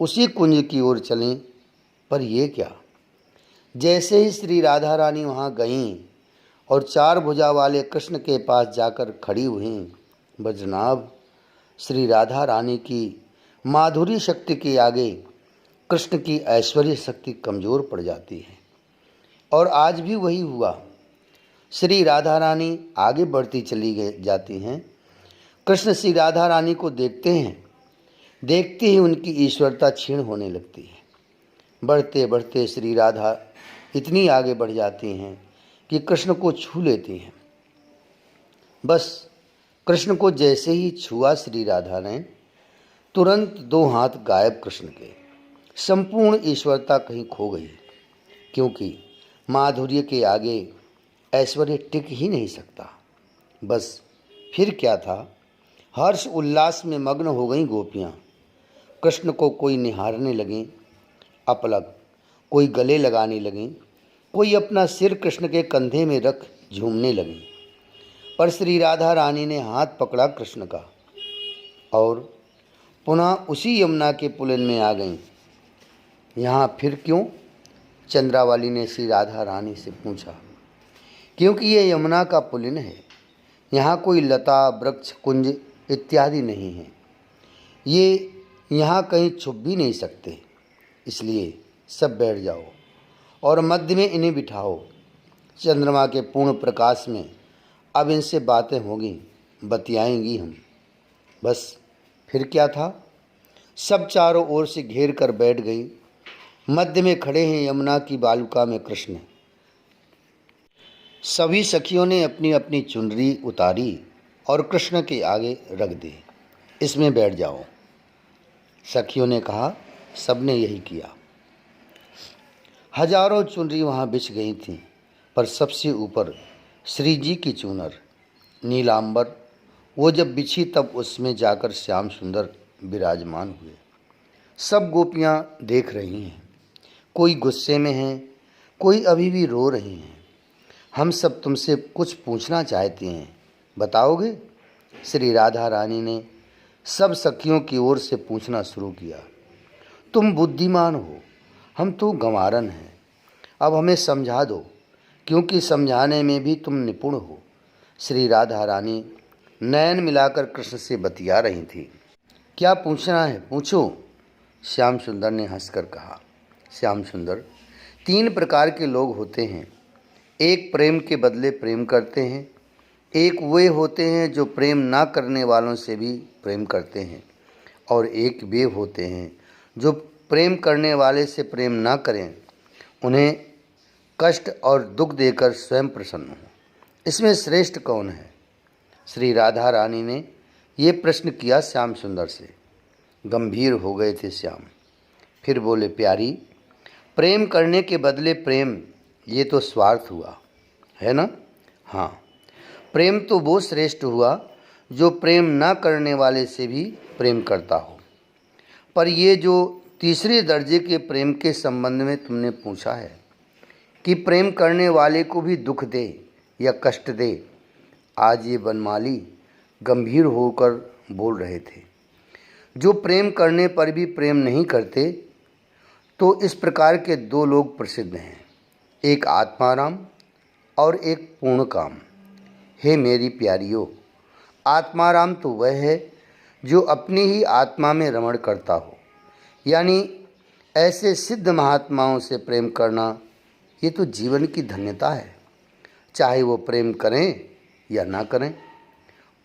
उसी कुंज की ओर चलें, पर ये क्या। जैसे ही श्री राधा रानी वहाँ गईं और चार भुजा वाले कृष्ण के पास जाकर खड़ी हुईं, बजनाभ श्री राधा रानी की माधुरी शक्ति के आगे कृष्ण की ऐश्वर्य शक्ति कमज़ोर पड़ जाती है। और आज भी वही हुआ। श्री राधा रानी आगे बढ़ती चली जाती हैं। कृष्ण श्री राधा रानी को देखते हैं, देखते ही उनकी ईश्वरता क्षीण होने लगती है। बढ़ते बढ़ते श्री राधा इतनी आगे बढ़ जाती हैं कि कृष्ण को छू लेती हैं। बस कृष्ण को जैसे ही छुआ श्री राधा ने, तुरंत दो हाथ गायब कृष्ण के। संपूर्ण ईश्वरता कहीं खो गई, क्योंकि माधुर्य के आगे ऐश्वर्य टिक ही नहीं सकता। बस फिर क्या था, हर्ष उल्लास में मग्न हो गईं गोपियाँ। कृष्ण को कोई निहारने लगीं अपलक, कोई गले लगाने लगीं, कोई अपना सिर कृष्ण के कंधे में रख झूमने लगीं। पर श्री राधा रानी ने हाथ पकड़ा कृष्ण का और पुनः उसी यमुना के पुलिन में आ गईं। यहाँ फिर क्यों? चंद्रावली ने श्री राधा रानी से पूछा। क्योंकि ये यमुना का पुलिन है, यहाँ कोई लता वृक्ष कुंज इत्यादि नहीं है, ये यहाँ कहीं छुप भी नहीं सकते। इसलिए सब बैठ जाओ और मध्य में इन्हें बिठाओ। चंद्रमा के पूर्ण प्रकाश में अब इनसे बातें होंगी, बतियाएंगी हम। बस फिर क्या था, सब चारों ओर से घेर कर बैठ गई। मध्य में खड़े हैं यमुना की बालुका में कृष्ण। सभी सखियों ने अपनी अपनी चुनरी उतारी और कृष्ण के आगे रख दी। इसमें बैठ जाओ। सखियों ने कहा, सबने यही किया। हजारों चुनरी वहाँ बिछ गई थीं, पर सबसे ऊपर श्री जी की चुनर नीलांबर, वो जब बिछी तब उसमें जाकर श्याम सुंदर विराजमान हुए। सब गोपियाँ देख रही हैं, कोई गुस्से में हैं, कोई अभी भी रो रही हैं। हम सब तुमसे कुछ पूछना चाहती हैं, बताओगे? श्री राधा रानी ने सब सखियों की ओर से पूछना शुरू किया। तुम बुद्धिमान हो, हम तो गंवारन हैं। अब हमें समझा दो, क्योंकि समझाने में भी तुम निपुण हो। श्री राधा रानी नयन मिलाकर कृष्ण से बतिया रही थी। क्या पूछना है, पूछो, श्याम सुंदर ने हंसकर कहा। श्याम सुंदर, तीन प्रकार के लोग होते हैं। एक प्रेम के बदले प्रेम करते हैं, एक वे होते हैं जो प्रेम ना करने वालों से भी प्रेम करते हैं, और एक वे होते हैं जो प्रेम करने वाले से प्रेम ना करें, उन्हें कष्ट और दुख देकर स्वयं प्रसन्न हो। इसमें श्रेष्ठ कौन है? श्री राधा रानी ने ये प्रश्न किया श्याम सुंदर से। गंभीर हो गए थे श्याम। फिर बोले, प्यारी, प्रेम करने के बदले प्रेम, ये तो स्वार्थ हुआ, है ना? हाँ, प्रेम तो वो श्रेष्ठ हुआ जो प्रेम ना करने वाले से भी प्रेम करता हो। पर ये जो तीसरे दर्जे के प्रेम के संबंध में तुमने पूछा है कि प्रेम करने वाले को भी दुख दे या कष्ट दे, आज ये बनमाली गंभीर होकर बोल रहे थे। जो प्रेम करने पर भी प्रेम नहीं करते, तो इस प्रकार के दो लोग प्रसिद्ध हैं, एक आत्माराम और एक पूर्णकाम। हे मेरी प्यारियों, आत्माराम तो वह है जो अपनी ही आत्मा में रमण करता हो, यानी ऐसे सिद्ध महात्माओं से प्रेम करना, ये तो जीवन की धन्यता है, चाहे वो प्रेम करें या ना करें।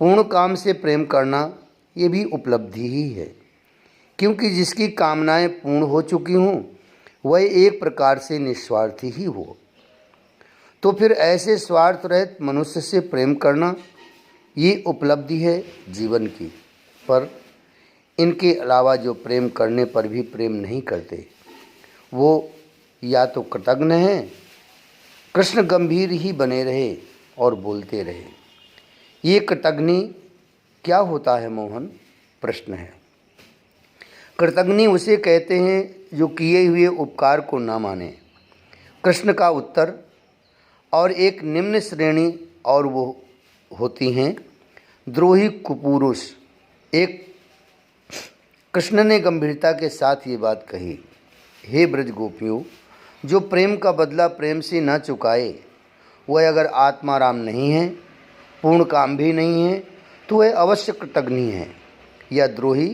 पूर्ण काम से प्रेम करना, ये भी उपलब्धि ही है, क्योंकि जिसकी कामनाएं पूर्ण हो चुकी हों, वह एक प्रकार से निस्वार्थी ही हो। तो फिर ऐसे स्वार्थ रहित मनुष्य से प्रेम करना, ये उपलब्धि है जीवन की। पर इनके अलावा जो प्रेम करने पर भी प्रेम नहीं करते, वो या तो कृतघ्न हैं। कृष्ण गंभीर ही बने रहे और बोलते रहे। ये कृतघ्नि क्या होता है मोहन? प्रश्न है। कृतघ्नि उसे कहते हैं जो किए हुए उपकार को ना माने। कृष्ण का उत्तर, और एक निम्न श्रेणी और वो होती हैं द्रोही कुपुरुष। एक कृष्ण ने गंभीरता के साथ ये बात कही, हे ब्रज गोपियों, जो प्रेम का बदला प्रेम से न चुकाए वह अगर आत्माराम नहीं है, पूर्ण काम भी नहीं है, तो वह अवश्य कृतघ्नि है या द्रोही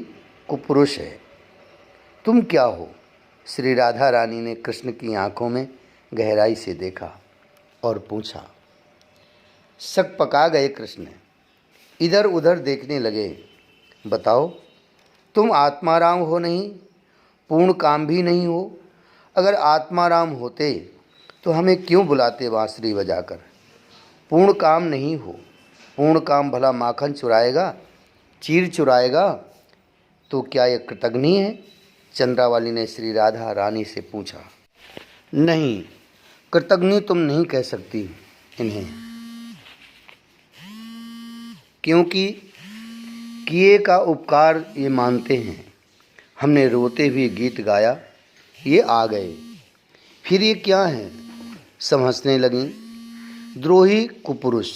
कुपुरुष है। तुम क्या हो? श्री राधा रानी ने कृष्ण की आंखों में गहराई से देखा और पूछा। शक पका गए कृष्ण इधर उधर देखने लगे। बताओ, तुम आत्माराम हो नहीं, पूर्ण काम भी नहीं हो। अगर आत्माराम होते तो हमें क्यों बुलाते बांसुरी बजाकर? पूर्ण काम नहीं हो, पूर्ण काम भला माखन चुराएगा, चीर चुराएगा, तो क्या यह कृतघ्नि है? चंद्रावली ने श्री राधा रानी से पूछा। नहीं, कृतघ्नि तुम नहीं कह सकती इन्हें, क्योंकि किए का उपकार ये मानते हैं। हमने रोते हुए गीत गाया, ये आ गए, फिर ये क्या है? सब हंसने लगीं। द्रोही कुपुरुष,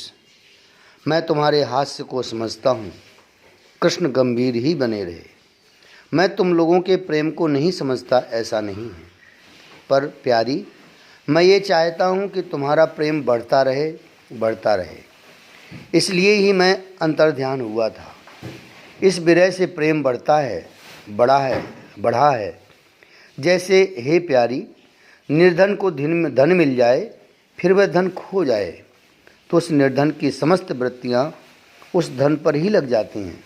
मैं तुम्हारे हास्य को समझता हूँ। कृष्ण गंभीर ही बने रहे। मैं तुम लोगों के प्रेम को नहीं समझता, ऐसा नहीं है, पर प्यारी, मैं ये चाहता हूँ कि तुम्हारा प्रेम बढ़ता रहे, बढ़ता रहे। इसलिए ही मैं अंतर्ध्यान हुआ था। इस विरह से प्रेम बढ़ता है, बढ़ा है। जैसे हे प्यारी, निर्धन को धन मिल जाए, फिर वह धन खो जाए तो उस निर्धन की समस्त वृत्तियाँ उस धन पर ही लग जाती हैं।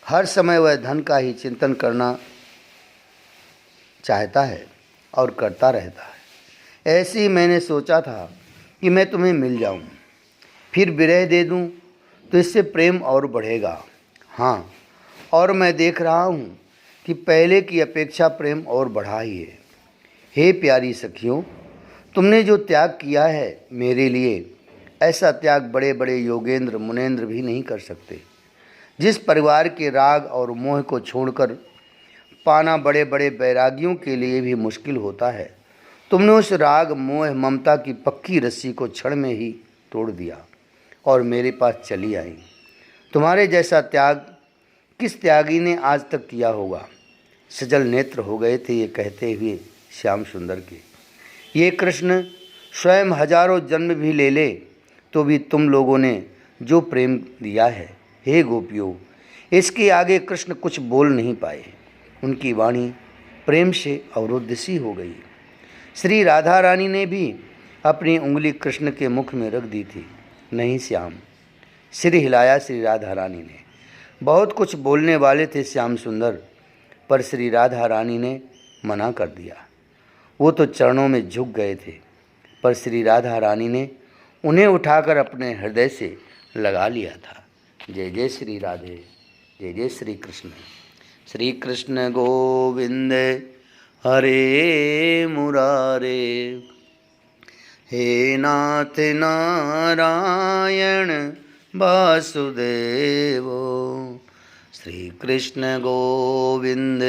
हर समय वह धन का ही चिंतन करना चाहता है और करता रहता है। ऐसे ही मैंने सोचा था कि मैं तुम्हें मिल जाऊं, फिर विरह दे दूं, तो इससे प्रेम और बढ़ेगा। हाँ, और मैं देख रहा हूँ कि पहले की अपेक्षा प्रेम और बढ़ा ही है। हे प्यारी सखियों, तुमने जो त्याग किया है मेरे लिए, ऐसा त्याग बड़े बड़े योगेंद्र मुनेंद्र भी नहीं कर सकते। जिस परिवार के राग और मोह को छोड़कर पाना बड़े बड़े बैरागियों के लिए भी मुश्किल होता है, तुमने उस राग मोह ममता की पक्की रस्सी को क्षण में ही तोड़ दिया और मेरे पास चली आई। तुम्हारे जैसा त्याग किस त्यागी ने आज तक किया होगा? सजल नेत्र हो गए थे ये कहते हुए श्याम सुंदर के। ये कृष्ण स्वयं हजारों जन्म भी ले ले तो भी तुम लोगों ने जो प्रेम दिया है, हे गोपियों, इसके आगे कृष्ण कुछ बोल नहीं पाए। उनकी वाणी प्रेम से अवरुद्ध सी हो गई। श्री राधा रानी ने भी अपनी उंगली कृष्ण के मुख में रख दी थी। नहीं श्याम, सिर हिलाया श्री राधा रानी ने। बहुत कुछ बोलने वाले थे श्याम सुंदर, पर श्री राधा रानी ने मना कर दिया। वो तो चरणों में झुक गए थे, पर श्री राधा रानी ने उन्हें उठाकर अपने हृदय से लगा लिया था। जय जय श्री राधे, जय जय श्री कृष्ण। श्री कृष्ण गोविंद हरे मुरारे, हे नाथ नारायण वासुदेव। श्री कृष्ण गोविंद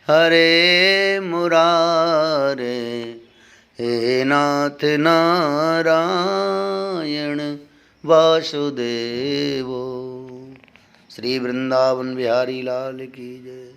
हरे मुरारे, हे नाथ नारायण वासुदेव। श्री वृंदावन बिहारी लाल की जय।